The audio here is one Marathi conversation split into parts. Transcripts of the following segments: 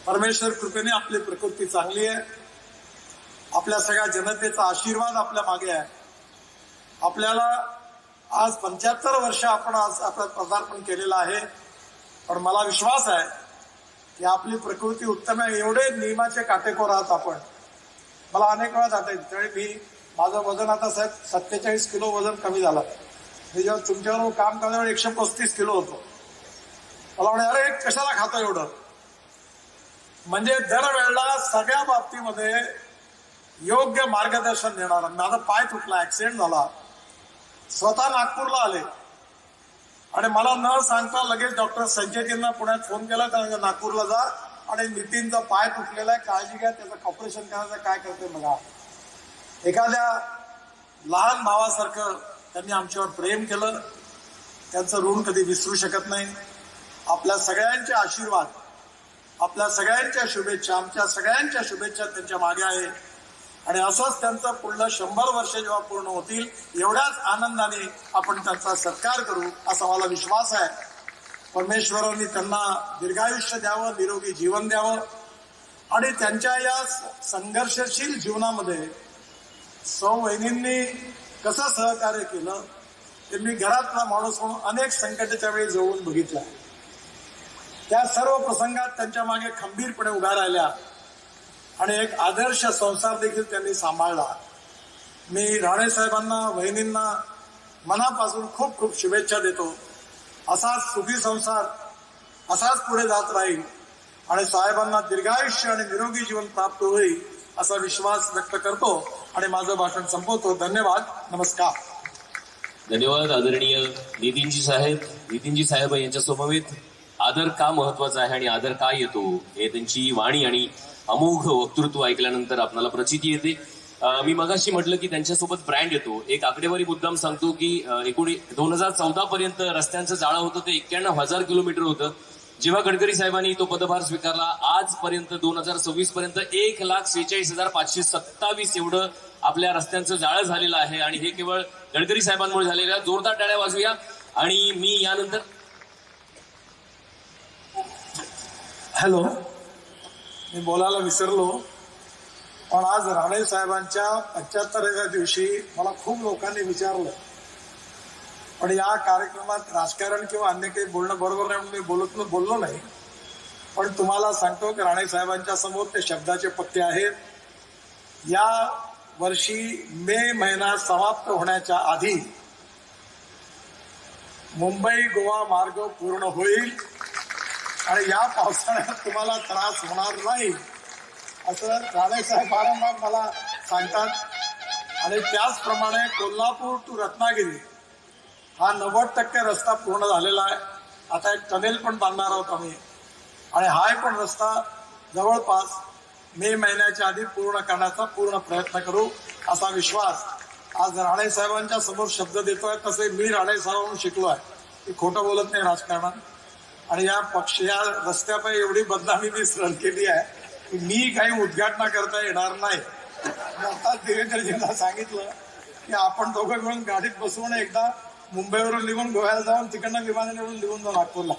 परमेश्वर कृपेने आपली प्रकृती चांगली आहे. आपल्या सगळ्या जनतेचा आशीर्वाद आपल्या मागे आहे. आपल्याला आज 75 वर्ष आपण आज आपलं पदार्पण केलेलं आहे. पण मला विश्वास आहे की आपली प्रकृती उत्तम आहे. एवढे नियमाचे काटेकोर आहात आपण. मला अनेक वेळा जाता येईल त्यावेळी माझं वजन आता साहेब 47 किलो वजन कमी झालं. मी जेव्हा तुमच्याबरोबर काम करण्यावर 135 किलो होतो. मला म्हणे अरे कशाला खातो एवढं. म्हणजे दरवेळेला सगळ्या बाबतीमध्ये योग्य मार्गदर्शन देणार. माझा पाय तुटला, ऍक्सिडेंट झाला, स्वतः नागपूरला आले आणि मला न सांगता लगेच डॉक्टर संजयजींना पुण्यात फोन केला. त्यानंतर नागपूरला जा आणि नितीनचा पाय तुटलेला आहे, काळजी घ्या, त्याचं ऑपरेशन करायचं, काय करते बघा. एखाद्या लहान भावासारखं त्यांनी आमच्यावर प्रेम केलं. त्यांचं ऋण कधी विसरू शकत नाही. आपल्या सगळ्यांचे आशीर्वाद, आपल्या सगळ्यांच्या शुभेच्छा, आमच्या सगळ्यांच्या शुभेच्छा त्यांच्या मागे आहे. आणि असंच त्यांचं पुढलं 100 वर्ष जेव्हा पूर्ण होतील एवढ्याच आनंदाने आपण त्यांचा सत्कार करू असा मला विश्वास आहे. परमेश्वरांनी त्यांना दीर्घायुष्य द्यावं, निरोगी जीवन द्यावं आणि त्यांच्या या संघर्षशील जीवनामध्ये सौ वहिनींनी कसं सहकार्य केलं ते मी घरातला माणूस म्हणून अनेक संकटाच्या वेळी जवळून बघितलं. त्या सर्व प्रसंगात त्यांच्या मागे खंबीरपणे उभ्या राहिल्या आणि एक आदर्श संसार देखील त्यांनी सांभाळला. मी राणे साहेबांना, वहिनींना मनापासून खूप खूप शुभेच्छा देतो. असाच सुखी संसार असाच पुढे जात राहील आणि साहेबांना दीर्घायुष्य आणि निरोगी जीवन प्राप्त होईल असा विश्वास व्यक्त करतो आणि माझं भाषण संपवतो. धन्यवाद. नमस्कार. धन्यवाद आदरणीय नितीनजी साहेब यांच्या समवेत आदर का महत्वाचा आहे आणि आदर का येतो हे त्यांची वाणी आणि अमोघ वक्तृत्व ऐकल्यानंतर आपल्याला प्रचिती येते. मी मगाशी म्हटलं की त्यांच्यासोबत ब्रँड येतो. एक आकडेवारी मुद्दाम सांगतो की 2014 पर्यंत रस्त्यांचं जाळं होतं ते 91,000 किलोमीटर होतं. जेव्हा गडकरी साहेबांनी तो पदभार स्वीकारला आजपर्यंत 2026 पर्यंत 1,46,527 एवढं आपल्या रस्त्यांचं जाळं झालेलं आहे. आणि हे केवळ गडकरी साहेबांमुळे झालेलं. जोरदार टाळ्या वाजूया. आणि मी यानंतर हॅलो, मी बोलायला विसरलो पण आज राणे साहेबांच्या 75व्या दिवशी मला खूप लोकांनी विचारलं. पण या कार्यक्रमात राजकारण किंवा अन्य काही बोलणं बरोबर नाही म्हणून मी बोललो नाही. पण तुम्हाला सांगतो की राणे साहेबांच्या समोर ते शब्दाचे पक्के आहेत. या वर्षी मे महिना समाप्त होण्याच्या आधी मुंबई गोवा मार्ग पूर्ण होईल आणि या पावसाळ्यात तुम्हाला त्रास होणार नाही असं राणे साहेब वारंवार मला सांगतात. आणि त्याचप्रमाणे कोल्हापूर टू रत्नागिरी हा 90% रस्ता पूर्ण झालेला आहे. आता एक टनेल पण बांधणार आहोत आम्ही आणि हा पण रस्ता जवळपास मे महिन्याच्या आधी पूर्ण करण्याचा पूर्ण प्रयत्न करू असा विश्वास आज राणे साहेबांच्या समोर शब्द देतोय. तसे मी राणे साहेबांकडून शिकलो आहे की खोटं बोलत नाही राजकारणात. आणि या रस्त्यापायी एवढी बदनामी मी सहन केली आहे की मी काही उद्घाटना करता येणार नाही. आता देवेंद्रजींना सांगितलं की आपण दोघं मिळून गाडीत बसवून एकदा मुंबईवरून निघून गोव्याला जाऊन तिकडनं विमानाने येऊन निघून जाऊन नागपूरला.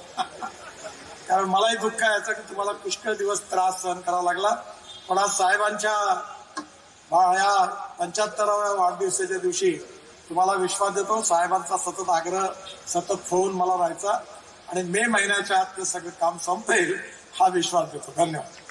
कारण मलाही दुःख आहे याचं की तुम्हाला पुष्कळ दिवस त्रास सहन करावा लागला. पण आज साहेबांच्या या 75व्या वाढदिवसाच्या दिवशी तुम्हाला विश्वास देतो. साहेबांचा सतत आग्रह, सतत फोन मला राहायचा आणि मे महिन्याच्या आत ते सगळं काम संपेल हा विश्वास देतो. धन्यवाद.